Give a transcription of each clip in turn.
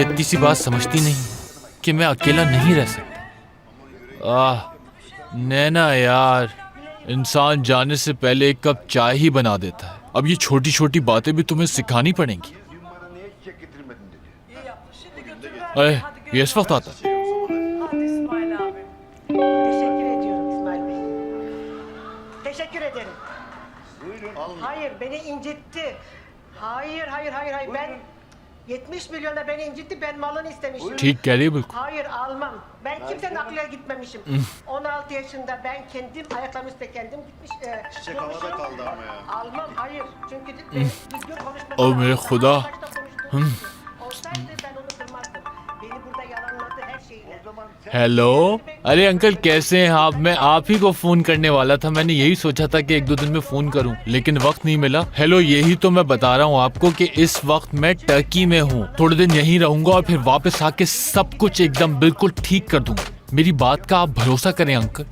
ये इतनी सी बात समझती नहीं कि मैं अकेला नहीं रह सकता। नैना यार, इंसान जाने से पहले एक कप चाय ही बना देता है। अब ये छोटी छोटी बातें भी तुम्हें सिखानी पड़ेंगी। अरे ये इस वक्त आता है। Teşekkür ediyorum İsmail Bey. Teşekkür ederim. Hayır, beni incitti. Hayır. Ben 70 milyona beni incitti. Ben malını istemişim. ठीक कह रही है बिल्कुल। Hayır, almam. Ben kimsenin aklına gitmemişim. 16 yaşında ben kendim ayaklarım üstte kendim gitmiş. Çiçek havada kaldı ama ya. Almam, hayır. Çünkü düzgün konuşmak O मेरे खुदा। Olsaydı ben onu kırmazdım. Beni burada yalanladı her şeyle. Hello, अरे uncle कैसे हैं आप? मैं आप ही को phone करने वाला था। मैंने यही सोचा था कि एक दो दिन में फोन करूं, लेकिन वक्त नहीं मिला। हेलो, यही तो मैं बता रहा हूं आपको कि इस वक्त मैं टर्की में हूं। थोड़े दिन यहीं रहूंगा और फिर वापस आके सब कुछ एकदम बिल्कुल ठीक कर दूंगा। मेरी बात का आप भरोसा करें अंकल।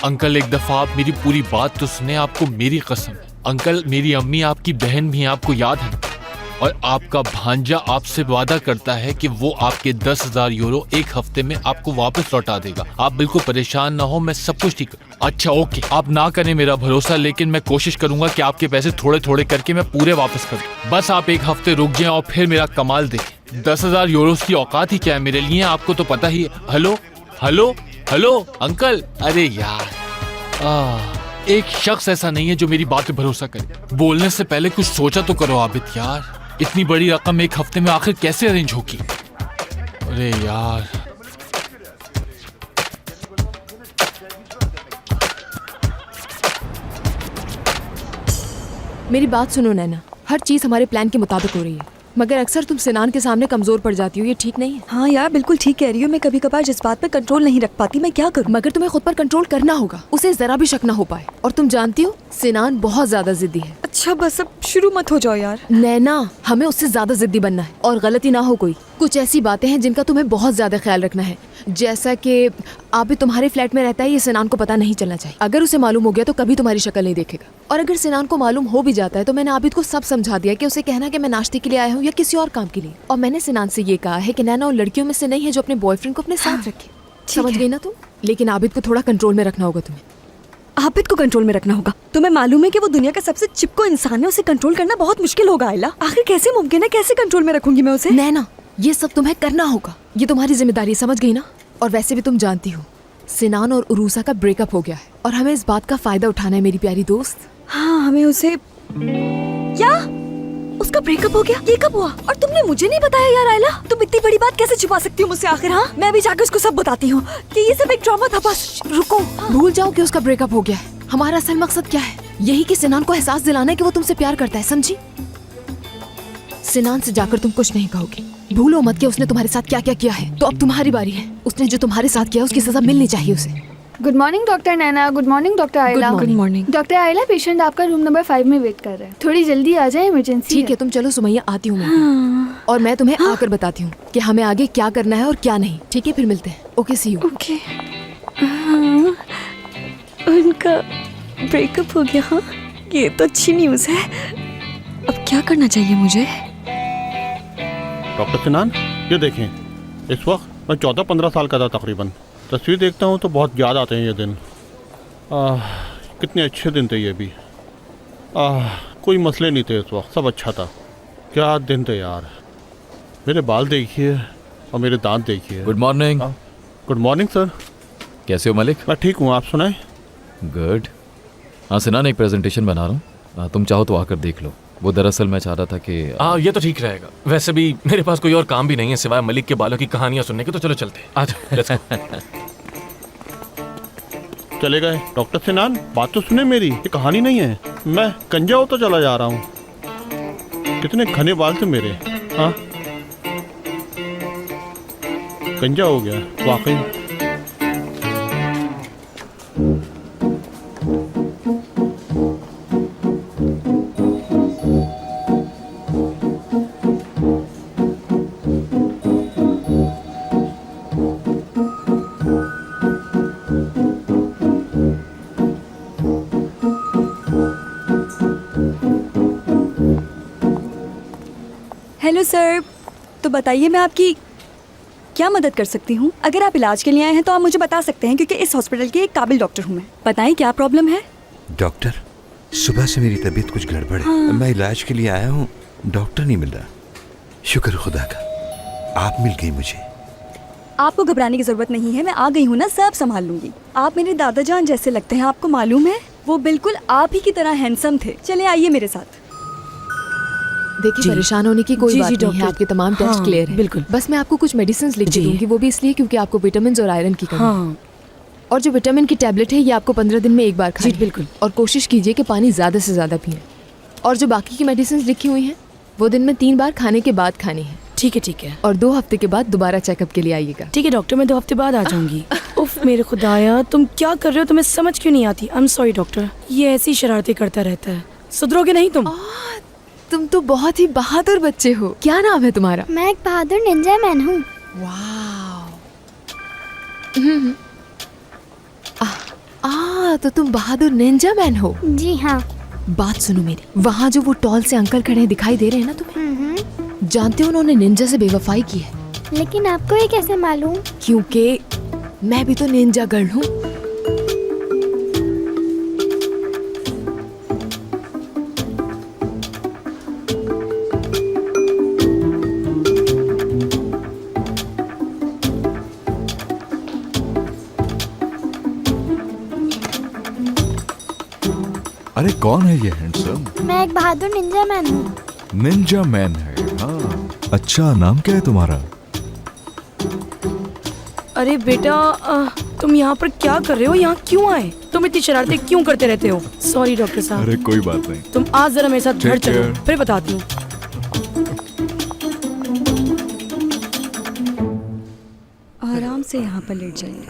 अंकल एक दफा आप मेरी पूरी बात तो सुने, आपको मेरी कसम है। अंकल, मेरी अम्मी आपकी बहन भी आपको याद है, और आपका भांजा आपसे वादा करता है कि वो आपके 10,000 यूरो एक हफ्ते में आपको वापस लौटा देगा। आप बिल्कुल परेशान ना हो, मैं सब कुछ ठीक। अच्छा ओके, आप ना करें मेरा भरोसा, लेकिन मैं कोशिश करूंगा कि आपके पैसे थोड़े थोड़े करके मैं पूरे वापस कर दूं। बस आप एक हफ्ते रुक जाएं और फिर मेरा कमाल देखें। 10,000 यूरो की औकात ही क्या है मेरे लिए, आपको तो पता ही है। हेलो हेलो हेलो अंकल, अरे यार एक शख्स ऐसा नहीं है जो मेरी बात पे भरोसा करे। बोलने से पहले कुछ सोचा तो करो आबिद यार। इतनी बड़ी रकम एक हफ्ते में आखिर कैसे अरेंज होगी? अरे यार, मेरी बात सुनो नैना, हर चीज हमारे प्लान के मुताबिक हो रही है, मगर अक्सर तुम सिनान के सामने कमजोर पड़ जाती हो। ये ठीक नहीं है। हाँ यार, बिल्कुल ठीक कह रही हो। मैं कभी कभार जज्बात पर कंट्रोल नहीं रख पाती। मैं क्या करूँ? मगर तुम्हें खुद पर कंट्रोल करना होगा, उसे जरा भी शक ना हो पाए। और तुम जानती हो सिनान बहुत ज्यादा जिद्दी है। अच्छा बस अब शुरू मत हो जाओ यार। नैना, हमें उससे ज्यादा जिद्दी बनना है और गलती ना हो कोई। कुछ ऐसी बातें हैं जिनका तुम्हें बहुत ज्यादा ख्याल रखना है, जैसा कि आप भी तुम्हारे फ्लैट में रहता है, ये सिनान को पता नहीं चलना चाहिए। अगर उसे मालूम हो गया तो कभी तुम्हारी शक्ल नहीं देखेगा। और अगर सिनान को मालूम हो भी जाता है तो मैंने आबिद को सब समझा दिया कि उसे कहना कि मैं नाश्ते के लिए आया हूँ या किसी और काम के लिए। और मैंने सिनान से ये कहा है कि नैना उन लड़कियों में से नहीं है जो अपने बॉयफ्रेंड को अपने साथ रखे। समझ गई ना तुम? लेकिन आबिद को थोड़ा कंट्रोल में रखना होगा तुम्हें। आबिद को कंट्रोल में रखना होगा? तुम्हें मालूम है कि वो दुनिया का सबसे चिपको इंसान है, उसे कंट्रोल करना बहुत मुश्किल होगा। आयला, आखिर कैसे मुमकिन है? कैसे कंट्रोल में रखूंगी मैं उसे? नैना, ये सब तुम्हें करना होगा, ये तुम्हारी जिम्मेदारी, समझ गई ना? और वैसे भी तुम जानती हो सिनान और उरूसा का ब्रेकअप हो गया है और हमें इस बात का फायदा उठाना है मेरी प्यारी दोस्त। हाँ, हमें उसे क्या? उसका ब्रेकअप हो गया? ये कब हुआ? और तुमने मुझे नहीं बताया यार आयला। तुम इतनी बड़ी बात कैसे छुपा सकती हो मुझसे आखिर? हाँ, मैं भी जाकर उसको सब बताती हूँ कि ये सब एक ड्रामा था। बस रुको, भूल जाओ कि उसका ब्रेकअप हो गया है। हमारा असल मकसद क्या है? यही कि सिनान को एहसास दिलाना है कि वो तुमसे प्यार करता है, समझी? सिनान से जाकर तुम कुछ नहीं कहोगी। भूलो मत कि उसने तुम्हारे साथ क्या क्या किया है। तो अब तुम्हारी बारी है। उसने जो तुम्हारे साथ किया उसकी सजा मिलनी चाहिए उसे। गुड मॉर्निंग डॉक्टर नैना। गुड मॉर्निंग डॉक्टर आयला। Good morning. डॉक्टर आयला, पेशेंट आपका रूम नंबर 5 में वेट कर रहा है, थोड़ी जल्दी आ जाए, इमरजेंसी ठीक है, तुम चलो सुमैया, आती हूँ मैं। और मैं तुम्हें आकर बताती हूँ कि हमें आगे क्या करना है और क्या नहीं। ठीक है, फिर मिलते हैं। Okay, see you. ओके। उनका ब्रेकअप हो गया? हाँ, ये तो अच्छी न्यूज़ है। अब क्या करना चाहिए मुझे? डॉक्टर सिनान, ये देखें, इस वक्त मैं 14-15 साल का था तकरीबन। तस्वीर देखता हूँ तो बहुत याद आते हैं ये दिन। कितने अच्छे दिन थे ये भी। कोई मसले नहीं थे इस वक्त, सब अच्छा था। क्या दिन थे यार। मेरे बाल देखिए और मेरे दांत देखिए। Good morning. Good morning sir. कैसे हो मलिक? मैं ठीक हूँ, आप सुनाएं। गुड। हाँ सिनान, एक प्रेजेंटेशन बना रहा हूँ, तुम चाहो तो आकर देख लो। वो दरअसल मैं चाह रहा था कि हाँ, ये तो ठीक रहेगा। वैसे भी मेरे पास कोई और काम भी नहीं है सिवाय मलिक के बालों की कहानियां सुनने की, तो चलो चलते हैं। आज चले गए। डॉक्टर सिनान, बात तो सुने मेरी, ये कहानी नहीं है। मैं गंजा होता चला जा रहा हूँ। कितने घने बाल थे मेरे। हाँ, गंजा हो गया वाकई। हेलो सर, तो बताइए मैं आपकी क्या मदद कर सकती हूँ? अगर आप इलाज के लिए आए हैं तो आप मुझे बता सकते हैं, क्योंकि इस हॉस्पिटल की एक काबिल डॉक्टर हूँ मैं। बताएं क्या प्रॉब्लम है? डॉक्टर, सुबह से मेरी तबीयत कुछ गड़बड़ है। मैं इलाज के लिए आया हूँ, डॉक्टर नहीं मिल रहा। शुक्र खुदा का, आप मिल गई मुझे। आपको घबराने की जरूरत नहीं है, मैं आ गई हूँ ना, सब संभाल लूंगी। आप मेरे दादा जान जैसे लगते हैं, आपको मालूम है वो बिल्कुल आप ही की तरह हैंडसम थे। चले आइए मेरे साथ। देखिए, परेशान होने की कोई जी, बात जी, नहीं है, डॉक्टर। आपके तमाम टेस्ट हाँ, क्लियर हैं। बिल्कुल। बस मैं आपको कुछ मेडिसिन लिख के जी। दूंगी, वो भी इसलिए क्योंकि आपको विटामिन और आयरन की कमी है। हाँ और जो विटामिन की टैबलेट है ये आपको 15 दिन में एक बार खानी जी, बिल्कुल। है। और कोशिश कीजिए कि पानी ज़्यादा से ज़्यादा पिएं। और जो बाकी की मेडिसिन लिखी हुई हैं वो दिन में 3 बार खाने के बाद खानी है। ठीक है और 2 हफ्ते के बाद दोबारा चेकअप के लिए आइएगा। ठीक है डॉक्टर, मैं 2 हफ्ते बाद आ जाऊंगी। उफ मेरे खुदाया, तुम क्या कर रहे हो? तुम्हें समझ क्यों नहीं आती? आई एम सॉरी डॉक्टर, ये ऐसी शरारतें करता रहता है। सुधरोगे नहीं तुम? तुम तो बहुत ही बहादुर बच्चे हो। क्या नाम है तुम्हारा? मैं एक बहादुर निंजा मैन हूँ। तो तुम बहादुर निंजा मैन हो। जी हाँ। बात सुनो मेरी, वहाँ जो वो टॉल से अंकल खड़े हैं दिखाई दे रहे हैं ना तुम्हें? जानते हो उन्होंने निंजा से बेवफाई की है। लेकिन आपको ये कैसे मालूम? क्योंकि मैं भी तो निंजा गर्ल हूँ। अरे कौन है ये हैंडसम? मैं एक बहादुर निंजा मैन हूँ। निंजा मैन है? हाँ, अच्छा नाम क्या है तुम्हारा? अरे बेटा, तुम यहाँ पर क्या कर रहे हो? यहाँ क्यों आए? तुम इतनी शरारतें क्यों करते रहते हो? सॉरी डॉक्टर साहब। अरे कोई बात नहीं। तुम आज जरा मेरे साथ घर ठीक चलो, है। फिर बताती हूँ। आराम से यहाँ पर लेट जाइए।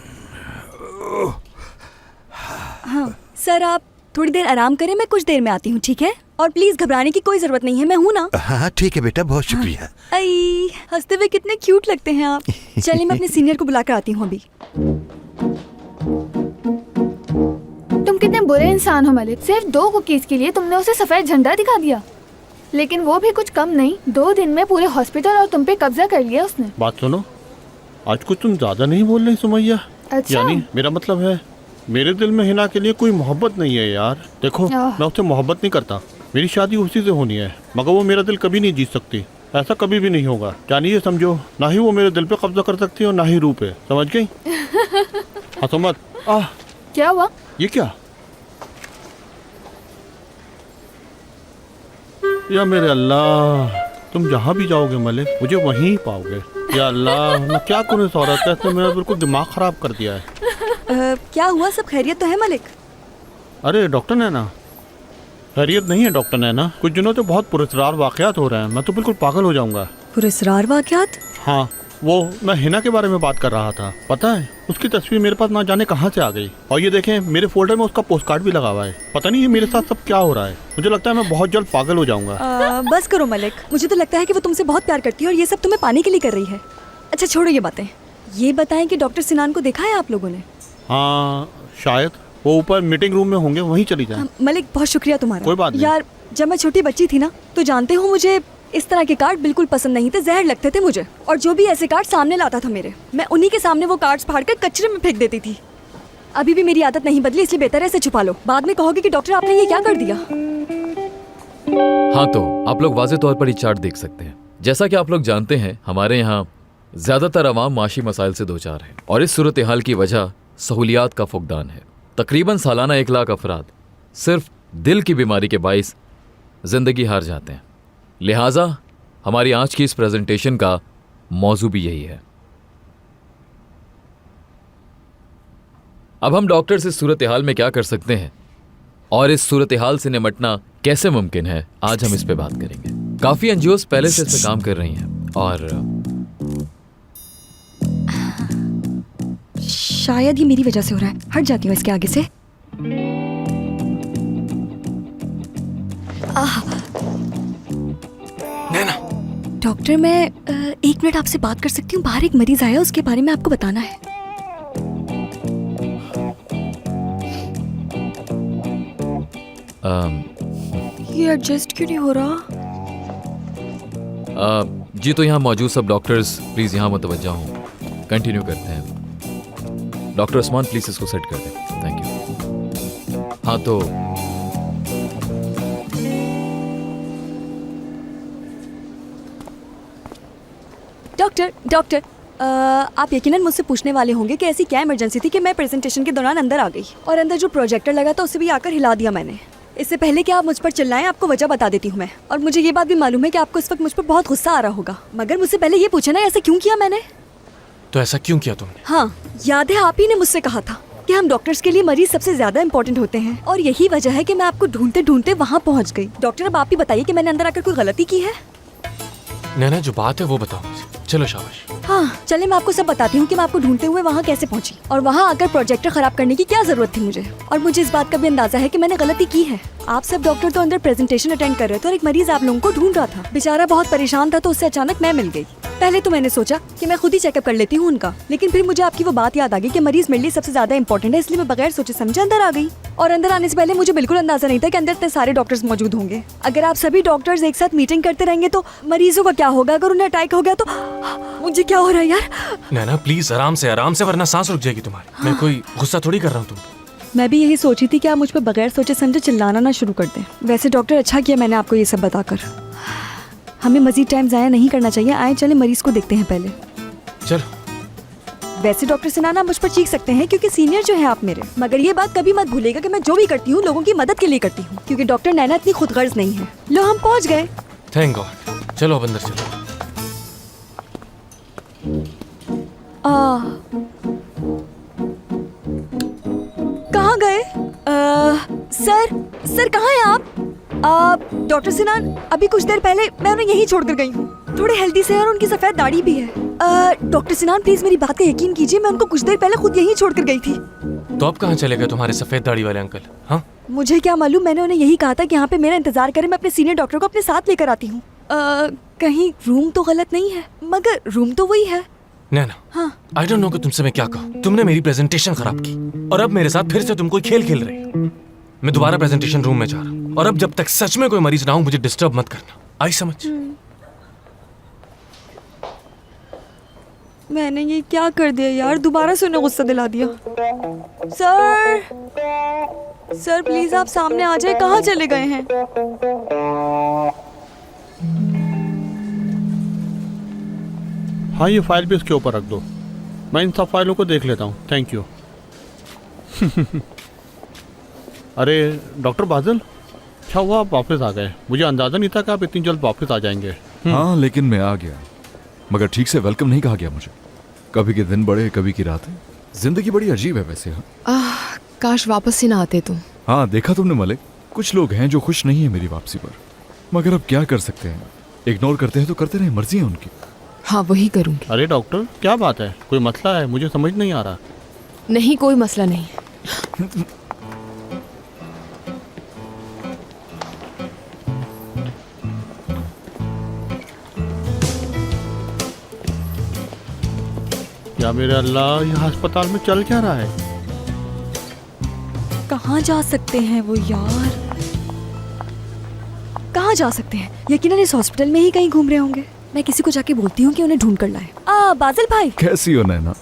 हाँ सर, आप थोड़ी देर आराम करें, मैं कुछ देर में आती हूँ, ठीक है? और प्लीज घबराने की कोई जरूरत नहीं है, मैं हूँ ना। हाँ ठीक है बेटा, बहुत शुक्रिया। आई, हंसते हुए कितने क्यूट लगते हैं आप। चलिए मैं अपने सीनियर को बुला कर आती हूँ अभी। तुम कितने बुरे इंसान हो मलिक। सिर्फ 2 कुकीज के लिए तुमने उसे सफेद झंडा दिखा दिया। लेकिन वो भी कुछ कम नहीं, 2 दिन में पूरे हॉस्पिटल और तुम पे कब्जा कर लिया उसने। बात सुनो, आज कुछ तुम ज्यादा नहीं बोल रही सुमैया। अच्छा। यानी मेरा मतलब है, मेरे दिल में हिना के लिए कोई मोहब्बत नहीं है यार। देखो, मैं उससे मोहब्बत नहीं करता, मेरी शादी उसी से होनी है, मगर वो मेरा दिल कभी नहीं जीत सकती। ऐसा कभी भी नहीं होगा। यानी ये समझो, ना ही वो मेरे दिल पे कब्जा कर सकती है और ना ही रूह पे। समझ गई? हंसो मत। क्या हुआ? ये क्या? या मेरे अल्लाह, तुम जहाँ भी जाओगे मलिक, मुझे वहीं पाओगे। या अल्लाह, मैं क्या करूँ इस औरत का, इसने मेरा बिल्कुल दिमाग खराब कर दिया है। क्या हुआ? सब खैरियत तो है मलिक? अरे डॉक्टर नैना, खैरियत नहीं है डॉक्टर नैना। कुछ दिनों से बहुत पुरस्कार वाकयात हो रहे हैं, मैं तो बिल्कुल पागल हो जाऊंगा। पुरस्कार वाकयात? हाँ, वो मैं हिना के बारे में बात कर रहा था। पता है, उसकी तस्वीर मेरे पास ना जाने कहाँ से आ गई। और ये देखें, मेरे फोल्डर में उसका पोस्ट कार्ड भी लगा हुआ है। पता नहीं ये मेरे साथ सब क्या हो रहा है। मुझे लगता है मैं बहुत जल्द पागल हो जाऊंगा। बस करो मलिक, मुझे तो लगता है कि वो तुमसे बहुत प्यार करती है और ये सब तुम्हें पाने के लिए कर रही है। अच्छा छोड़ो ये बातें, ये बताएं कि डॉक्टर सिनान को देखा है आप लोगों ने? हाँ शायद, वो ऊपर मीटिंग रूम में होंगे, वहीं चली जाए। मलिक बहुत शुक्रिया तुम्हारा। कोई बात नहीं। यार जब मैं छोटी बच्ची थी ना, तो जानते हो मुझे इस तरह के कार्ड बिल्कुल पसंद नहीं थे, जहर लगते थे मुझे। और जो भी ऐसे कार्ड सामने लाता था मेरे, मैं उन्हीं के सामने वो कार्ड्स फाड़ कर कचरे में फेंक देती थी। अभी भी मेरी आदत नहीं बदली, इसलिए बेहतर है इसे छुपा लो। बाद में कहोगे कि डॉक्टर आपने ये क्या कर दिया। हाँ तो आप लोग वाज़े तौर पर ये चार्ट देख सकते हैं। जैसा कि आप लोग जानते हैं, हमारे यहाँ ज्यादातर अवाम माशी मसाइल से दो चार है और इस सूरत हाल की वजह सहूलियात का फुकदान है। तकरीबन सालाना 1 लाख अफराद सिर्फ दिल की बीमारी के बाइस जिंदगी हार जाते हैं। लिहाजा हमारी आज की इस प्रेजेंटेशन का मौजू भी यही है। अब हम डॉक्टर्स इस सूरत हाल में क्या कर सकते हैं और इस सूरत हाल से निमटना कैसे मुमकिन है, आज हम इस पे बात करेंगे। काफी एनजीओज पहले से इस पे काम कर रही हैं और शायद ये मेरी वजह से हो रहा है। हट जाती हूँ इसके आगे से। नैना, डॉक्टर मैं 1 मिनट आपसे बात कर सकती हूँ? बाहर एक मरीज आया, उसके बारे में आपको बताना है। ये एडजस्ट क्यों नहीं हो रहा? जी तो यहाँ मौजूद सब डॉक्टर्स प्लीज यहाँ मुतवज्जा हों। कंटिन्यू करते हैं। डॉक्टर उस्मान प्लीज इसको सेट कर दें। Thank you. हाँ तो डॉक्टर आप यकीनन मुझसे पूछने वाले होंगे कि ऐसी क्या इमरजेंसी थी कि मैं प्रेजेंटेशन के दौरान अंदर आ गई और अंदर जो प्रोजेक्टर लगा था उसे भी आकर हिला दिया मैंने। इससे पहले कि आप मुझ पर चिल्लाएं, आपको वजह बता देती हूँ मैं। और मुझे ये बात भी मालूम है कि आपको इस वक्त मुझ पर बहुत गुस्सा आ रहा होगा, मगर मुझसे पहले ये पूछे ना ऐसा क्यों किया मैंने। तो ऐसा क्यों किया तुमने? हाँ, याद है आप ही ने मुझसे कहा था कि हम डॉक्टर्स के लिए मरीज सबसे ज्यादा इंपॉर्टेंट होते हैं, और यही वजह है कि मैं आपको ढूंढते ढूंढते वहाँ पहुँच गई। डॉक्टर अब आप ही बताइए कि मैंने अंदर आकर कोई गलती की है? नैना जो बात है वो बताओ मुझे। चलो शाबाश। हाँ चले, मैं आपको सब बताती हूँ कि मैं आपको ढूंढते हुए वहाँ कैसे पहुँची और वहाँ आकर प्रोजेक्टर खराब करने की क्या जरूरत थी मुझे। और मुझे इस बात का भी अंदाजा है कि मैंने गलती की है। आप सब डॉक्टर तो अंदर प्रेजेंटेशन अटेंड कर रहे थे और एक मरीज आप लोगों को ढूंढ रहा था। बेचारा बहुत परेशान था, तो उससे अचानक मैं मिल गई। पहले तो मैंने सोचा कि मैं खुद ही चेकअप कर लेती हूँ उनका, लेकिन फिर मुझे आपकी वो बात याद आ गई कि मरीज मेरे लिए सबसे ज्यादा इंपॉर्टेंट है, इसलिए मैं बगैर सोचे समझे अंदर आ गई। और अंदर आने से पहले मुझे बिल्कुल अंदाजा नहीं था कि अंदर इतने सारे डॉक्टर्स मौजूद होंगे। अगर आप सभी डॉक्टर्स एक साथ मीटिंग करते रहेंगे तो मरीजों का क्या होगा? अगर उन्हें अटैक हो गया तो मुझे क्या हो रहा है यार? नैना प्लीज आराम से वरना सांस रुक जाएगी तुम्हारी। मैं कोई गुस्सा थोड़ी कर रहा हूँ तुम। मैं भी यही सोची थी कि आप मुझ पर बगैर सोचे समझे चिल्लाना ना शुरू कर दें। वैसे डॉक्टर अच्छा किया मैंने आपको ये सब बताकर। हमें मजीद टाइम ज़ाया नहीं करना चाहिए। आए चले मरीज को देखते हैं पहले। चलो। वैसे डॉक्टर सिनाना मुझ पर चीख सकते हैं क्योंकि सीनियर जो है आप मेरे, मगर ये बात कभी मत भूलेगा कि मैं जो भी करती हूँ लोगों की मदद के लिए करती हूँ, क्योंकि डॉक्टर नैना इतनी खुदगर्ज नहीं है। लो हम पहुँच गए। Thank God. चलो अब अंदर चलो। कहाँ गए? सर कहाँ हैं आप? डॉक्टर सिनान, अभी कुछ देर पहले मैं उन्हें यहीं छोड़कर गई हूँ। थोड़े हेल्दी से हैं और उनकी सफेद दाढ़ी भी है। डॉक्टर सिनान प्लीज मेरी बात का यकीन कीजिए, मैं उनको कुछ देर पहले खुद यहीं छोड़कर गई थी। तो अब कहाँ चले गए तुम्हारे सफेद दाढ़ी वाले अंकल? हाँ मुझे क्या मालूम, मैंने उन्हें यही कहा था कि यहाँ पे मेरा इंतजार करें, मैं अपने सीनियर डॉक्टर को अपने साथ लेकर आती हूँ। कहीं रूम तो गलत नहीं है? मगर रूम तो वही है। नैना, हाँ आई डोंट नो कि तुमसे मैं क्या कहूँ। तुमने मेरी प्रेजेंटेशन खराब की और अब मेरे साथ फिर से तुम कोई खेल खेल रही हो। मैं दोबारा प्रेजेंटेशन रूम में जा रहा हूँ, और अब जब तक सच में कोई मरीज ना हो मुझे डिस्टर्ब मत करना। आई समझ? मैंने ये क्या कर दिया यार, दोबारा से उन्हें गुस्सा दिला दिया। सर प्लीज आप सामने आ जाए, कहाँ चले गए हैं? हाँ ये फाइल भी इसके ऊपर रख दो, मैं इन सब फाइलों को देख लेता हूँ। Thank you. अरे डॉक्टर बादल, क्या हुआ आप वापस आ गए? मुझे अंदाज़ा नहीं था कि आप इतनी जल्द वापस आ जाएंगे। हाँ लेकिन मैं आ गया, मगर ठीक से वेलकम नहीं कहा गया मुझे। कभी के दिन बड़े कभी की रातें। जिंदगी बड़ी अजीब है वैसे। हाँ काश वापस ही ना आते तुम। हाँ देखा तुमने मलिक, कुछ लोग हैं जो खुश नहीं है मेरी वापसी पर, मगर अब क्या कर सकते हैं। इग्नोर करते हैं तो करते रहे, मर्जी है उनकी। हाँ वही करूँगी। अरे डॉक्टर क्या बात है, कोई मसला है? मुझे समझ नहीं आ रहा। नहीं कोई मसला नहीं। या मेरे अल्लाह, ये अस्पताल में चल क्या रहा है? कहाँ जा सकते हैं वो यार? कहाँ जा सकते हैं? यकीनन इस हॉस्पिटल में ही कहीं घूम रहे होंगे। मैं किसी को जाके बोलती हूँ कि उन्हें ढूंढ कर लाए। बाजिल भाई। कैसी हो नैना?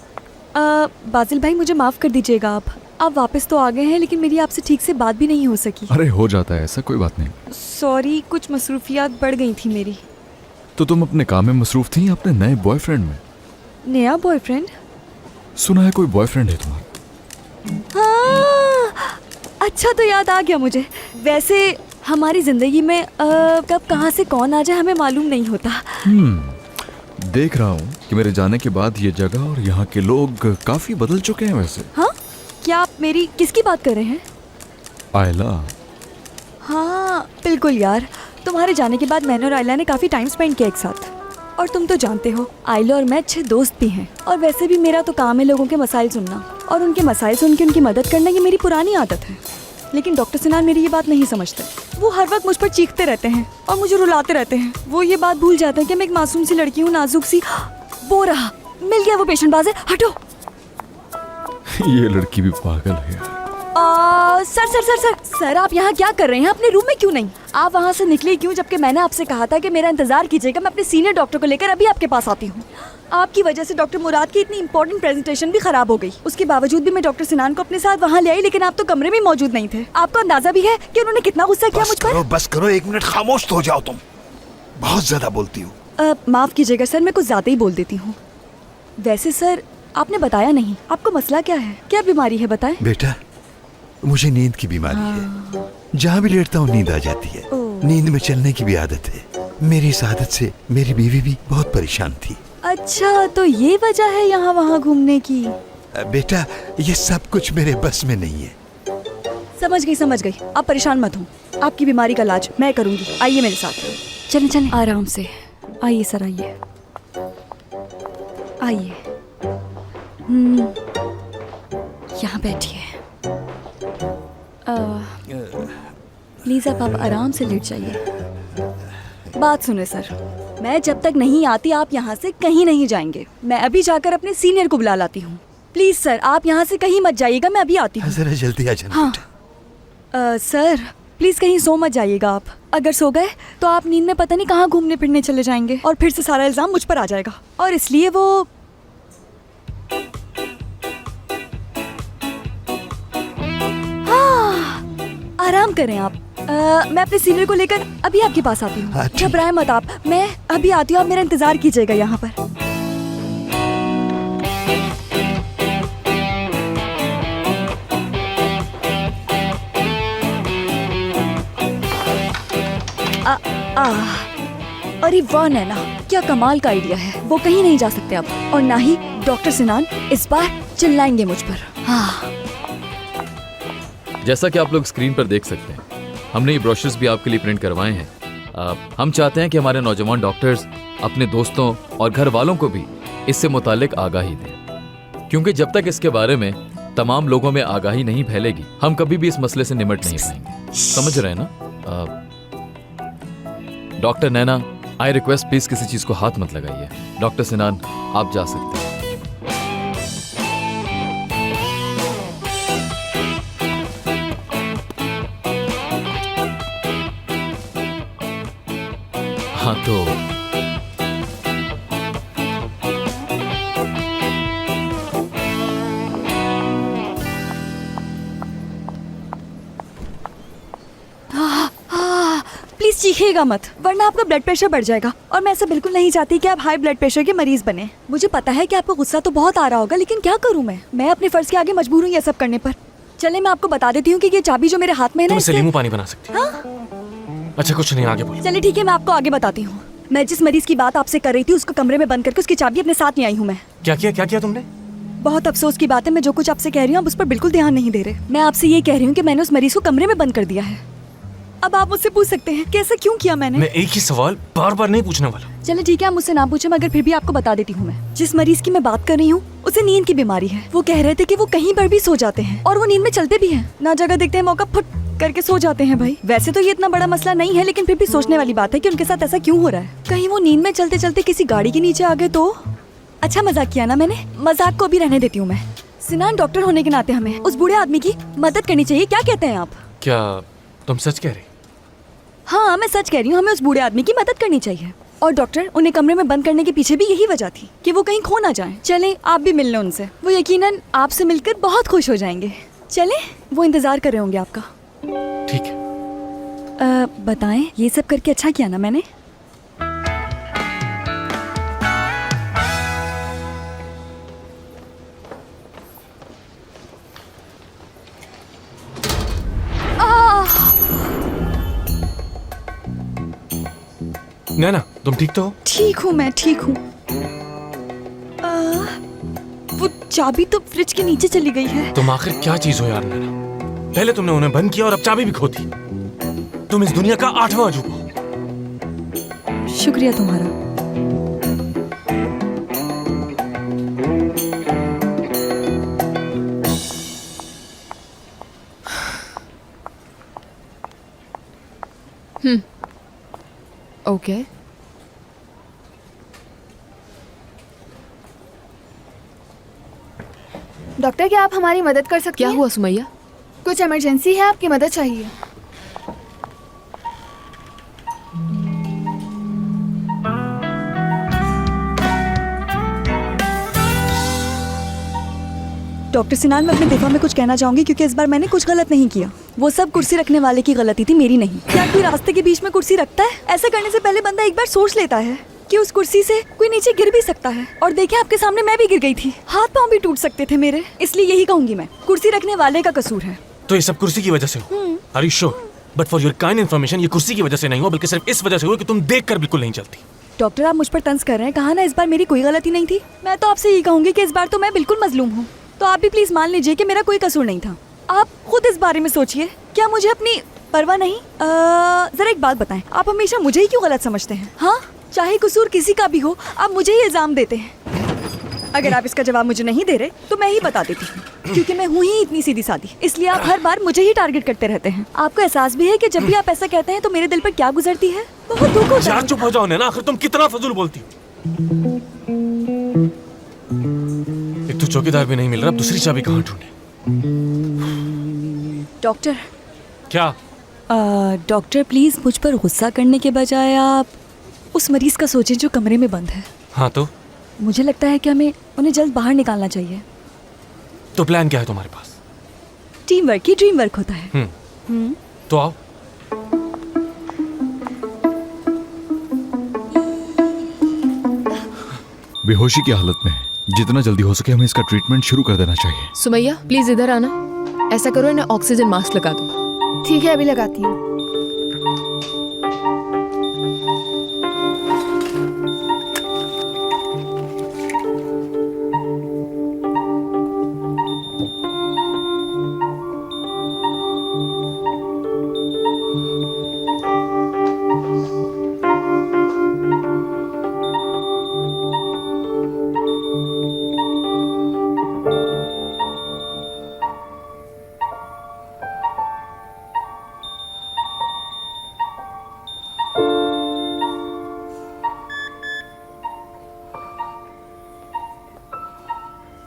बाजिल भाई मुझे माफ कर दीजिएगा, आप वापस तो आ गए हैं, लेकिन मेरी आपसे ठीक से बात भी नहीं हो सकी। अरे हो जाता है ऐसा, कोई बात नहीं। सॉरी, कुछ मसरूफियात बढ़ गई थी मेरी। तो तुम अपने काम में मसरूफ थी अपने नए बॉयफ्रेंड में? नया बॉयफ्रेंड? सुना है कोई बॉयफ्रेंड है तुम्हारा? हाँ, अच्छा तो याद आ गया मुझे। वैसे हमारी जिंदगी में कब कहाँ से कौन आ जाए हमें मालूम नहीं होता। देख रहा हूँ कि मेरे जाने के बाद ये जगह और यहाँ के लोग काफी बदल चुके हैं वैसे। हाँ क्या आप मेरी किसकी बात कर रहे हैं? आयला। हाँ बिल्कुल यार, तुम्हारे जाने के बाद मैंने और आयला ने काफी टाइम स्पेंड किया एक साथ। और तुम तो जानते हो आयला और मैं अच्छे दोस्त भी हैं। और वैसे भी मेरा तो काम है लोगों के मसाइल सुनना और उनके मसाइल सुन के उनकी मदद करना, ये मेरी पुरानी आदत है। लेकिन डॉक्टर सिनान मेरी ये बात नहीं समझते। वो हर वक्त मुझ पर चीखते रहते हैं और मुझे रुलाते रहते हैं। वो ये बात भूल जाते हैं कि मैं एक मासूम सी लड़की हूँ, नाजुक सी। वो रहा, मिल गया वो पेशेंट बाज है, हटो। ये लड़की भी पागल है। सर आप यहाँ क्या कर रहे हैं? अपने रूम में क्यों नहीं? आप वहाँ से निकली क्यों जबकि मैंने आपसे कहा था कि मेरा इंतजार कीजिएगा, मैं अपने सीनियर डॉक्टर को लेकर अभी आपके पास आती हूँ। आपकी वजह से डॉक्टर मुराद की इतनी इंपॉर्टेंट प्रेजेंटेशन भी खराब हो गई। उसके बावजूद भी मैं डॉक्टर सिनान को अपने साथ वहाँ ले आई, लेकिन आप तो कमरे में मौजूद नहीं थे। आपको अंदाजा भी है कि उन्होंने कितना गुस्सा किया मुझ पर? बस करो, 1 मिनट खामोश तो हो जाओ तुम, बहुत ज्यादा बोलती हो। माफ कीजिएगा सर, मैं कुछ ज्यादा ही बोल देती हूँ। वैसे सर आपने बताया नहीं, आपको मसला क्या है, क्या बीमारी है बताएं? बेटा मुझे नींद की बीमारी है, जहाँ भी लेटता हूँ नींद आ जाती है। नींद में चलने की भी आदत है। मेरी इस आदत से मेरी बीवी भी बहुत परेशान थी। अच्छा, तो ये वजह है यहाँ वहाँ घूमने की? बेटा ये सब कुछ मेरे बस में नहीं है। समझ गई, आप परेशान मत हो, आपकी बीमारी का इलाज मैं करूँगी। आइए मेरे साथ, चलें चलें आराम से। आइए सर, आइए आइए, यहाँ बैठिए। प्लीज आप आराम से लेट जाइए। बात सुने सर, मैं जब तक नहीं आती आप यहाँ से कहीं नहीं जाएंगे। मैं अभी जाकर अपने सीनियर को बुला लाती हूँ। प्लीज सर आप यहाँ से कहीं मत जाइएगा, मैं अभी आती हूँ। जरा जल्दी आ जाना। हाँ सर प्लीज कहीं सो मत जाइएगा आप। अगर सो गए तो आप नींद में पता नहीं कहाँ घूमने फिरने चले जाएंगे और फिर से सारा इल्जाम मुझ पर आ जाएगा, और इसलिए वो आराम करें आप। मैं अपने सीनियर को लेकर अभी आपके पास आती हूँ। हाँ, ठीक। घबराएं मत आप, मैं अभी आती हूँ, आप मेरा इंतजार कीजिएगा यहाँ पर। अरे वाह नैना, क्या कमाल का आइडिया है। वो कहीं नहीं जा सकते अब, और ना ही डॉक्टर सिनान इस बार चिल्लाएंगे मुझ पर। हाँ। जैसा कि आप लोग स्क्रीन पर देख सकते हैं, हमने ये ब्रोशर्स भी आपके लिए प्रिंट करवाए हैं। हम चाहते हैं कि हमारे नौजवान डॉक्टर्स अपने दोस्तों और घर वालों को भी इससे मुतालिक आगाही दें, क्योंकि जब तक इसके बारे में तमाम लोगों में आगाही नहीं फैलेगी, हम कभी भी इस मसले से निपट नहीं पाएंगे। समझ रहे हैं ना? Doctor Naina, I request please किसी चीज को हाथ मत लगाइए। डॉक्टर सिनान, आप जा सकते हैं। हाँ तो प्लीज चीखिएगा मत, वरना आपका ब्लड प्रेशर बढ़ जाएगा, और मैं ऐसा बिल्कुल नहीं चाहती कि आप हाई ब्लड प्रेशर के मरीज बने। मुझे पता है कि आपको गुस्सा तो बहुत आ रहा होगा, लेकिन क्या करूं मैं अपने फर्ज के आगे मजबूर हूँ ये सब करने पर। चले मैं आपको बता देती हूँ कि ये चाबी जो मेरे हाथ में है ना, तुम नींबू पानी बना सकती। हाँ? अच्छा कुछ नहीं, आगे बोलो। चलिए ठीक है, मैं आपको आगे बताती हूँ। मैं जिस मरीज की बात आपसे कर रही थी उसको कमरे में बंद करके उसकी चाबी अपने साथ ले आई हूँ मैं। क्या किया तुमने? बहुत अफसोस की बात है, मैं जो कुछ आपसे कह रही हूँ आप उस पर बिल्कुल ध्यान नहीं दे रहे। मैं आपसे ये कह रही हूँ कि मैंने उस मरीज को कमरे में बंद कर दिया है। अब आप मुझसे पूछ सकते हैं कि ऐसा क्यों किया मैंने। मैं एक ही सवाल बार बार नहीं पूछने वाला। चलो ठीक है, आप मुझसे ना पूछे, मगर फिर भी आपको बता देती हूँ। मैं जिस मरीज की मैं बात कर रही हूँ उसे नींद की बीमारी है। वो कह रहे थे कि वो कहीं पर भी सो जाते हैं, और वो नींद में चलते भी हैं। ना जगह देखते हैं मौका फुट करके सो जाते हैं। भाई वैसे तो ये इतना बड़ा मसला नहीं है, लेकिन फिर भी सोचने वाली बात है कि उनके साथ ऐसा क्यों हो रहा है। कहीं वो नींद में चलते चलते किसी गाड़ी के नीचे आ गए तो? अच्छा मजाक किया ना मैंने, मजाक को भी रहने देती हूँ मैं। सिनान, डॉक्टर होने के नाते हमें उस बूढ़े आदमी की मदद करनी चाहिए। क्या कहते हैं आप? क्या तुम सच कह रही? हाँ मैं सच कह रही हूँ, हमें उस बूढ़े आदमी की मदद करनी चाहिए। और डॉक्टर, उन्हें कमरे में बंद करने के पीछे भी यही वजह थी कि वो कहीं खो ना जाएं। चलें आप भी मिल लें उनसे, वो यकीनन आपसे मिलकर बहुत खुश हो जाएंगे। चलें, वो इंतजार कर रहे होंगे आपका। ठीक है। बताएं, ये सब करके अच्छा किया ना मैंने? नैना तुम ठीक तो हो? ठीक हूँ मैं, ठीक हूँ। वो चाबी तो फ्रिज के नीचे चली गई है। तुम आखिर क्या चीज हो यार नैना? पहले तुमने उन्हें बंद किया और अब चाबी भी खो दी। तुम इस दुनिया का 8वां अजूबा हो। शुक्रिया तुम्हारा। ओके डॉक्टर, क्या आप हमारी मदद कर सकती क्या हैं? हुआ सुमैया? कुछ इमरजेंसी है, आपकी मदद चाहिए। डॉक्टर सिनान, मैं अपने दिफा में कुछ कहना चाहूंगी क्योंकि इस बार मैंने कुछ गलत नहीं किया। वो सब कुर्सी रखने वाले की गलती थी, मेरी नहीं। क्या कोई रास्ते के बीच में कुर्सी रखता है? ऐसा करने से पहले बंदा एक बार सोच लेता है कि उस कुर्सी से कोई नीचे गिर भी सकता है। और देखिए, आपके सामने मैं भी गिर गई थी, हाथ पांव भी टूट सकते थे मेरे। इसलिए यही कहूंगी मैं, कुर्सी रखने वाले का कसूर है। तो ये सब कुर्सी की वजह से हो? Are you sure? But for your kind information, ये कुर्सी की वजह से नहीं हुआ, बल्कि सिर्फ इस वजह से हुआ कि तुम देखकर बिल्कुल नहीं चलती। डॉक्टर, आप मुझ पर तंज कर रहे हैं। कहा ना, इस बार मेरी कोई गलती नहीं थी। मैं तो आपसे यही कहूंगी कि इस बार तो मैं बिल्कुल मजलूम हूँ। तो आप भी प्लीज मान लीजिए कि मेरा कोई कसूर नहीं था। आप खुद इस बारे में सोचिए, क्या मुझे अपनी परवाह नहीं? जरा एक बात बताएं, आप हमेशा मुझे ही क्यों गलत समझते हैं? हाँ, चाहे कसूर किसी का भी हो, आप मुझे ही इल्जाम देते हैं। अगर आप इसका जवाब मुझे नहीं दे रहे तो मैं ही बता देती हूँ, क्योंकि मैं हूँ ही इतनी सीधी सादी। इसलिए आप हर बार मुझे ही टारगेट करते रहते हैं। आपको एहसास भी है कि जब भी आप ऐसा कहते हैं तो मेरे दिल पर क्या गुजरती है? बहुत दुख होता है। यार चुप हो जाओ ना, आखिर तुम कितना फजूल बोलती हो। एक तो चौकीदार भी नहीं मिल रहा, अब दूसरी चाबी कहाँ ढूंढे? डॉक्टर। क्या? डॉक्टर प्लीज मुझ पर गुस्सा करने के बजाय आप उस मरीज का सोचें जो कमरे में बंद है। हाँ तो? मुझे लगता है कि हमें उन्हें जल्द बाहर निकालना चाहिए। तो प्लान क्या है तुम्हारे पास? टीम वर्क ही ड्रीम वर्क होता है। तो आओ। बेहोशी की हालत में है, जितना जल्दी हो सके हमें इसका ट्रीटमेंट शुरू कर देना चाहिए। सुमैया प्लीज इधर आना। ऐसा करो, इन्हें ऑक्सीजन मास्क लगा दो। ठीक है, अभी लगाती हूँ।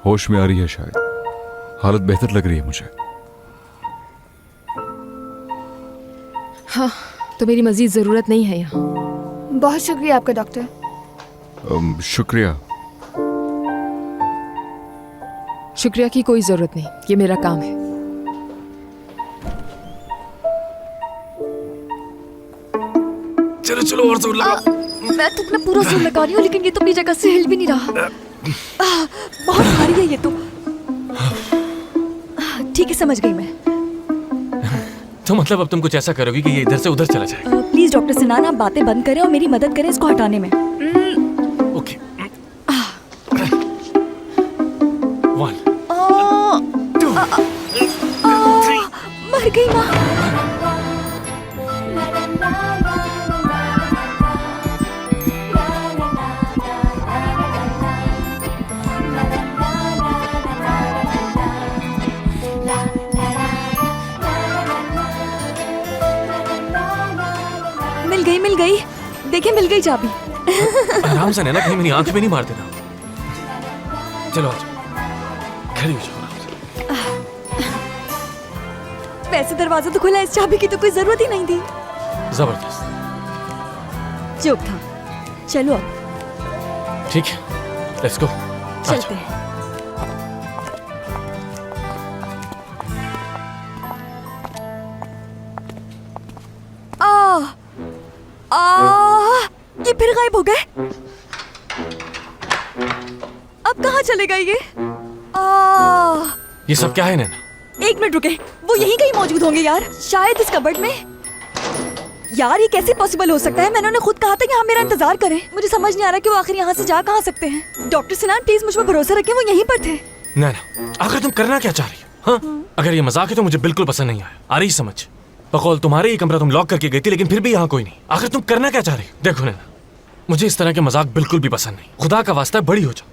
होश में आ रही है शायद, हालत बेहतर लग रही है मुझे। हाँ, तो मेरी मजीद जरूरत नहीं है यहाँ। बहुत शुक्रिया आपका डॉक्टर। शुक्रिया। शुक्रिया की कोई जरूरत नहीं, ये मेरा काम है। चलो चलो और जोर लगाओ। मैं तो अपना पूरा जोर लगा रही हूँ, लेकिन ये तो अपनी जगह से हिल भी नहीं रहा। बहुत भारी है ये तो। ठीक है, समझ गई मैं। तो मतलब अब तुम कुछ ऐसा करोगी कि ये इधर से उधर चला जाए? प्लीज डॉक्टर सिनान, आप बातें बंद करें और मेरी मदद करें इसको हटाने में। ओके। 1 2 3। मर गई माँ। मिल गई। देखिए, मिल गई चाबी। आराम से नैना, कहीं मेरी आंख में नहीं मार देना। चलो आज खड़ी हो जाओ आराम से। वैसे दरवाजा तो खुला है, इस चाबी की तो कोई जरूरत ही नहीं थी। जबरदस्त। जोक था। चलो अब। ठीक है, लेट्स गो। चलते हैं। ये फिर गायब हो गए। अब कहाँ चले गए ये? ये सब क्या है नैना? एक मिनट रुके, वो यहीं कहीं मौजूद होंगे यार, शायद इस कबर्ड में। यार, ये कैसे पॉसिबल हो सकता है? मैंने उन्हें खुद कहा था कि हम मेरा इंतजार करें। मुझे समझ नहीं आ रहा कि वो आखिर यहाँ से जा कहाँ सकते हैं। डॉक्टर सिनान प्लीज मुझ पर भरोसा रखें, वो यहीं पर थे। नैना, आखिर तुम करना क्या चाह रही हो? हाँ? अगर ये मजाक है तो मुझे बिल्कुल पसंद नहीं आया। आ रही समझ? बकौल तुम्हारे ये कमरा तुम लॉक करके गई थी, लेकिन फिर भी यहाँ कोई नहीं। आखिर तुम करना क्या चाह रही हो? देखो नैना, मुझे इस तरह के मजाक बिल्कुल भी पसंद नहीं। खुदा का वास्ता बड़ी हो जाओ।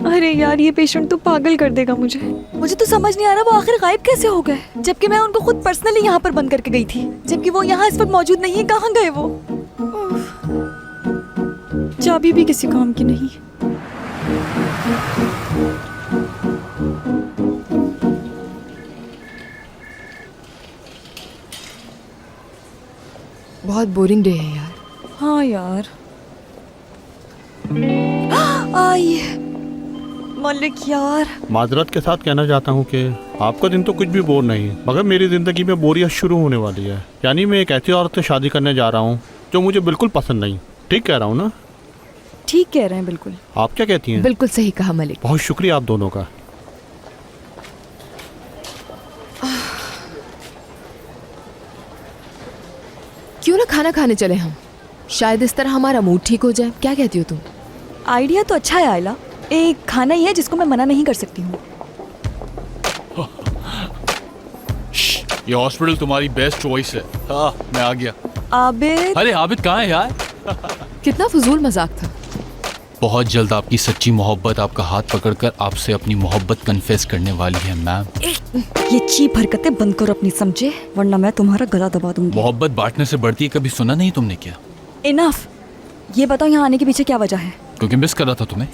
अरे यार, ये पेशेंट तो पागल कर देगा मुझे। मुझे तो समझ नहीं आ रहा वो आखिर गायब कैसे हो गए, जबकि मैं उनको खुद पर्सनली यहाँ पर बंद करके गई थी। जबकि वो यहाँ इस वक्त मौजूद नहीं है। कहाँ गए वो? चाबी भी किसी काम की नहीं। बहुत बोरिंग डे है यार। हाँ यार। आई। मलिक यार। माजरत के साथ कहना चाहता हूँ कि आपका दिन तो कुछ भी बोर नहीं, मगर मेरी ज़िंदगी में बोरियत शुरू होने वाली है। यानी मैं एक ऐसी औरत से शादी करने जा रहा हूँ जो मुझे बिल्कुल पसंद नहीं। ठीक कह रहा हूँ ना? ठीक कह रहे हैं बिल्कुल। आप क्या कहती हैं? बिल्कुल सही कहा मलिक। बहुत शुक्रिया आप दोनों का। क्यों ना खाना खाने चले हम, शायद इस तरह हमारा मूड ठीक हो जाए। क्या कहती हो तुम? आइडिया तो अच्छा है आयला। एक खाना ही है जिसको मैं मना नहीं कर सकती हूँ। ये हॉस्पिटल तुम्हारी बेस्ट चॉइस है। हाँ, मैं आ गया। आबिद। अरे आबिद कहाँ है यार? कितना फजूल मजाक था। बहुत जल्द आपकी सच्ची मोहब्बत आपका हाथ पकड़कर आपसे अपनी मोहब्बत कन्फेस करने वाली है मैम। ये चीप हरकतें बंद करो अपनी, समझे? वरना मैं तुम्हारा गला दबा दूंगी। मोहब्बत बांटने से बढ़ती है, कभी सुना नहीं तुमने क्या? इनफ। ये बताओ यहाँ आने के पीछे क्या वजह है? क्योंकि मिस कर रहा था तुम्हें।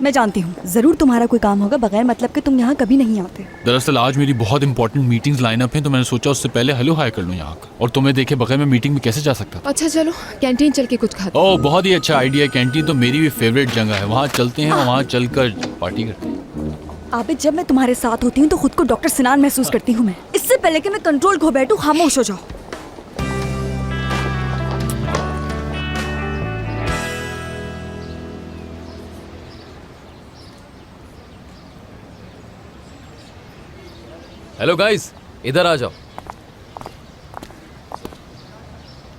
मैं जानती हूँ जरूर तुम्हारा कोई काम होगा, बगैर मतलब के तुम यहाँ कभी नहीं आते। दरअसल आज मेरी बहुत इंपॉर्टेंट मीटिंग्स लाइन अप हैं, तो मैंने सोचा उससे पहले हेलो हाय कर लूँ यहाँ का। और तुम्हें देखे बगैर मैं मीटिंग में कैसे जा सकता था? अच्छा चलो कैंटीन चल के कुछ खाते। ओह बहुत ही अच्छा आइडिया। कैंटीन तो मेरी भी फेवरेट जगह है, वहाँ चलते हैं, वहाँ चलकर पार्टी करते हैं। आबिद, जब मैं तुम्हारे साथ होती हूँ तो खुद को डॉक्टर सिनान महसूस करती हूँ मैं। इससे पहले कि मैं कंट्रोल खो बैठूं, खामोश हो जाओ। हेलो गाइस, इधर आ जाओ।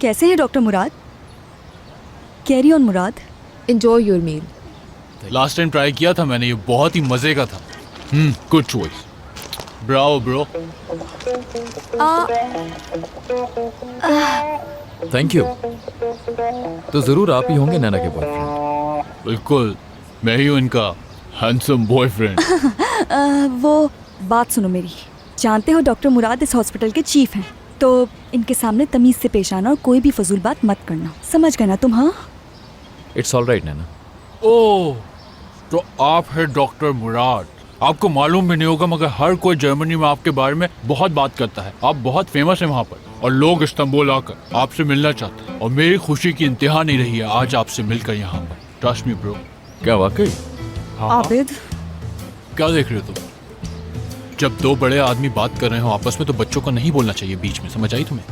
कैसे हैं doctor Murad? Carry on Murad. Enjoy your meal. Last time try किया था मैंने, ये बहुत ही मजे का था। Good choice. Bravo bro. Thank you. तो जरूर आप ही होंगे नैना के बॉयफ्रेंड? बिल्कुल, मैं ही हूँ इनका हैंडसम बॉयफ्रेंड। वो बात सुनो मेरी। जानते हो डॉक्टर मुराद इस हॉस्पिटल के चीफ हैं, तो इनके सामने तमीज से पेश आना और कोई भी फजूल बात मत करना। समझ गए ना तुम? हाँ, इट्स ऑल राइट नैना। ओह, तो आप है डॉक्टर मुराद। आपको मालूम भी नहीं होगा मगर हर कोई जर्मनी में आपके बारे में बहुत बात करता है। आप बहुत फेमस हैं वहाँ पर, और लोग इस्तांबुल आकर आपसे मिलना चाहते हैं। और मेरी खुशी की इंतहा नहीं रही है आज आपसे मिलकर यहाँ पर। Trust me bro. क्या वाकई? आबिद। क्या देख रहे हो तुम? जब दो बड़े आदमी बात कर रहे हो आपस में तो बच्चों को नहीं बोलना चाहिए बीच में, समझ आई तुम्हें?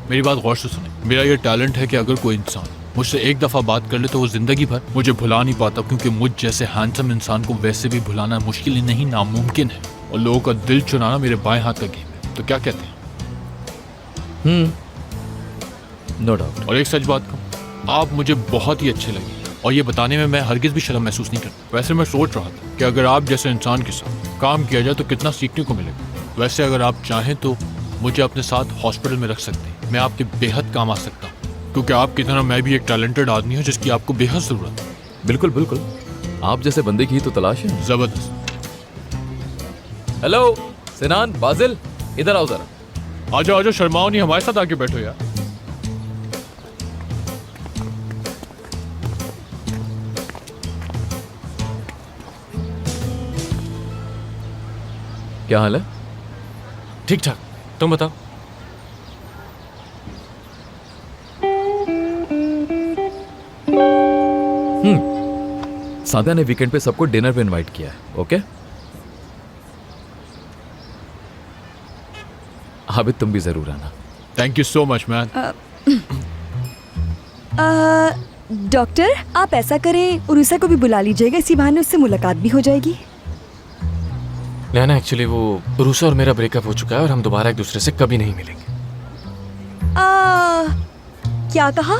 मेरी बात गौर से सुने। मेरा ये टैलेंट है कि अगर कोई इंसान मुझसे एक दफ़ा बात कर ले तो वो जिंदगी भर मुझे भुला नहीं पाता, क्योंकि मुझ जैसे हैंडसम इंसान को वैसे भी भुलाना मुश्किल ही नहीं नामुमकिन है। और लोगों का दिल चुराना मेरे बाएं हाथ का गेम है। तो क्या कहते हैं? No doubt. और एक सच बात कहूँ, आप मुझे बहुत ही अच्छे लगे, और ये बताने में मैं हरगिज भी शर्म महसूस नहीं करता। वैसे मैं सोच रहा था कि अगर आप जैसे इंसान के साथ काम किया जाए तो कितना सीखने को मिलेगा। वैसे अगर आप चाहें तो मुझे अपने साथ हॉस्पिटल में रख सकते हैं। मैं आपके बेहद काम आ सकता हूँ, क्योंकि आपकी तरह मैं भी एक टैलेंटेड आदमी हूँ जिसकी आपको बेहद ज़रूरत है। बिल्कुल बिल्कुल, आप जैसे बंदे की ही तो तलाश है। ज़बरदस्त। हेलो सिनान, बाजिल, इधर आओ जरा। आ जाओ, शर्माओ नहीं, हमारे साथ आके बैठो यार। क्या हाल है? ठीक ठाक, तुम बताओ। सादिया ने वीकेंड पे सबको डिनर पे इनवाइट किया है। ओके आबिद, तुम भी जरूर आना। Thank you so much man. Doctor, आप ऐसा करें उरुसा को भी बुला लीजिएगा, इसी बहाने उससे मुलाकात भी हो जाएगी। नैना, एक्चुअली वो रूसा और मेरा ब्रेकअप हो चुका है और हम दोबारा एक दूसरे से कभी नहीं मिलेंगे। क्या कहा?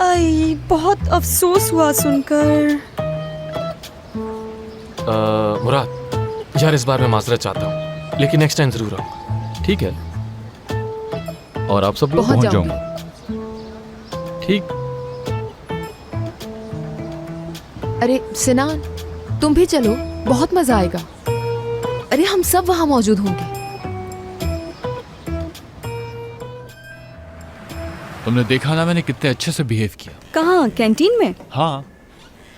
आई, बहुत अफसोस हुआ सुनकर। मुराद यार, इस बार मैं माजरत चाहता हूँ, लेकिन नेक्स्ट टाइम जरूर आऊँगा। ठीक है, और आप सब लोग? पहुंच जाऊंगा। ठीक। अरे सिनान, तुम भी चलो, बहुत मजा आएगा। अरे हम सब वहां मौजूद होंगे। तुमने देखा ना मैंने कितने अच्छे से बिहेव किया। कहाँ? कैंटीन में? हाँ।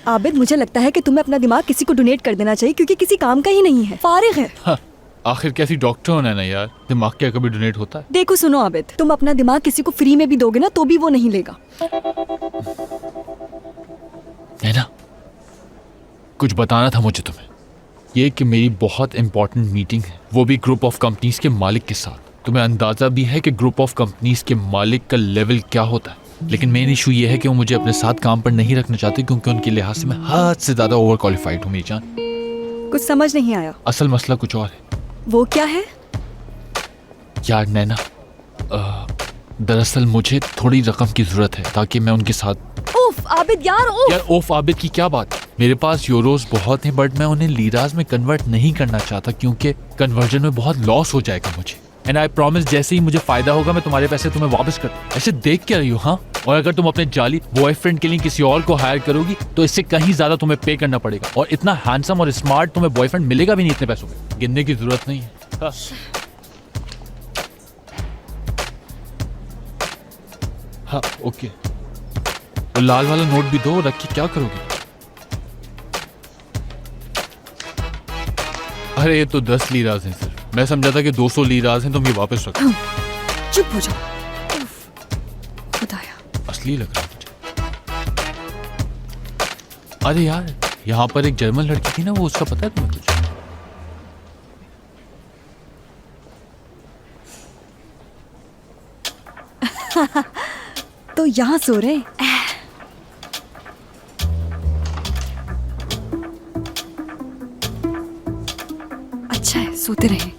आबिद, मुझे लगता है कि तुम्हें अपना दिमाग किसी को डोनेट कर देना चाहिए, क्योंकि किसी काम का ही नहीं है, फारिग है। हाँ, आखिर कैसी डॉक्टर होना है ना यार, दिमाग क्या कभी डोनेट होता है? देखो सुनो आबिद, तुम अपना दिमाग किसी को फ्री में भी दोगे ना तो भी वो नहीं लेगा। है ना? कुछ बताना था मुझे तुम्हें। ये कि मेरी बहुत इंपॉर्टेंट मीटिंग है, वो भी ग्रुप ऑफ कंपनीज के मालिक के साथ। तुम्हें अंदाज़ा भी है कि ग्रुप ऑफ कंपनीज के मालिक का लेवल क्या होता है। लेकिन मेन इशू ये है कि वो मुझे अपने साथ काम पर नहीं रखना चाहते, क्योंकि उनके लिहाज से मैं हद से ज़्यादा ओवर क्वालिफाइड हूँ मेरी जान। कुछ समझ नहीं आया। असल मसला कुछ और है। वो क्या है? यार नैना, दरअसल मुझे थोड़ी रकम की ज़रूरत है ताकि मैं उनके साथ। उफ आबिद यार, उफ। यार ओफ आबिद की क्या बात है, मेरे पास यूरोस बहुत हैं, बट मैं उन्हें लीराज में कन्वर्ट नहीं करना चाहता क्योंकि कन्वर्जन में बहुत लॉस हो जाएगा मुझे। एंड आई प्रॉमिस जैसे ही मुझे फायदा होगा मैं तुम्हारे पैसे तुम्हें वापस कर दूं। ऐसे देख क्या रही हो? हाँ, और अगर तुम अपने जाली बॉयफ्रेंड के लिए किसी और को हायर करोगी तो इससे कहीं ज्यादा तुम्हें पे करना पड़ेगा, और इतना हैंडसम और स्मार्ट तुम्हें बॉयफ्रेंड मिलेगा भी नहीं इतने पैसों में। गिनने की जरूरत नहीं है। हाँ। हाँ ओके, वो लाल वाला नोट भी दो, रख के क्या करोगे? अरे ये तो 10 लीराज हैं सिर्फ, मैं समझा था कि 200 लीराज हैं, तुम ये वापस रखो। चुप हो जाओ। उफ, खुदाया। असली लग रहा है मुझे। अरे यार, यहाँ पर एक जर्मन लड़की थी ना, वो उसका पता है तुम्हें कुछ? तो यहाँ सो रहे? अच्छा है, सोते रहे।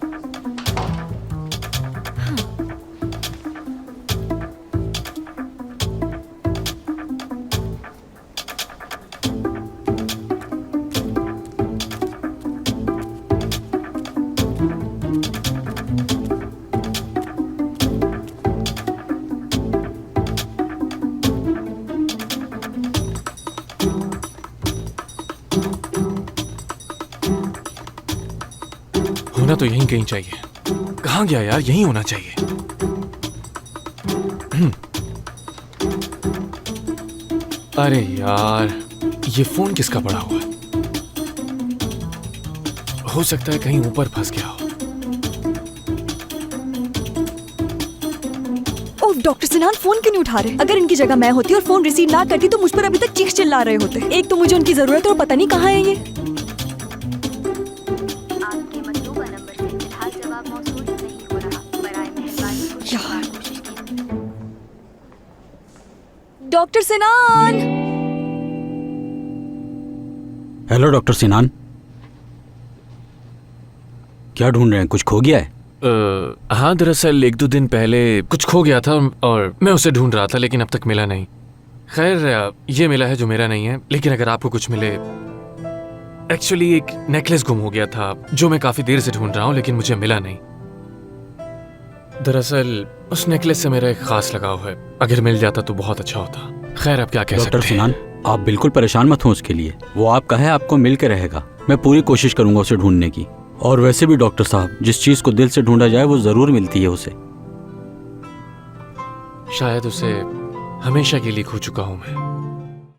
होना तो यहीं कहीं चाहिए। कहाँ गया यार? यहीं होना चाहिए। अरे यार, ये फोन किसका पड़ा हुआ है? हो सकता है कहीं ऊपर फंस गया हो। ओह डॉक्टर सिनान, फोन क्यों नहीं उठा रहे? अगर इनकी जगह मैं होती और फोन रिसीव ना करती तो मुझ पर अभी तक चीख चिल्ला रहे होते। एक तो मुझे उनकी जरूरत है और पता नहीं कहाँ है ये। डॉक्टर सिनान। हेलो डॉक्टर सिनान, क्या ढूंढ रहे हैं? कुछ खो गया है? हाँ, दरअसल 1-2 दिन पहले कुछ खो गया था और मैं उसे ढूंढ रहा था, लेकिन अब तक मिला नहीं। खैर, ये मिला है जो मेरा नहीं है, लेकिन अगर आपको कुछ मिले। एक्चुअली एक नेकलेस गुम हो गया था जो मैं काफी देर से ढूंढ रहा हूँ, लेकिन मुझे मिला नहीं। दरअसल उस नेकलेस से मेरा एक खास लगाव है, अगर मिल जाता तो बहुत अच्छा होता। खैर, अब क्या कह सकते हैं। डॉक्टर सिनान, आप बिल्कुल परेशान मत हो उसके लिए। वो आपका है, आपको मिल के रहेगा। मैं पूरी कोशिश करूंगा उसे ढूंढने की। और वैसे भी डॉक्टर साहब, जिस चीज को दिल से ढूंढा जाए वो जरूर मिलती है उसे। शायद उसे हमेशा के लिए खो चुका हूं मैं।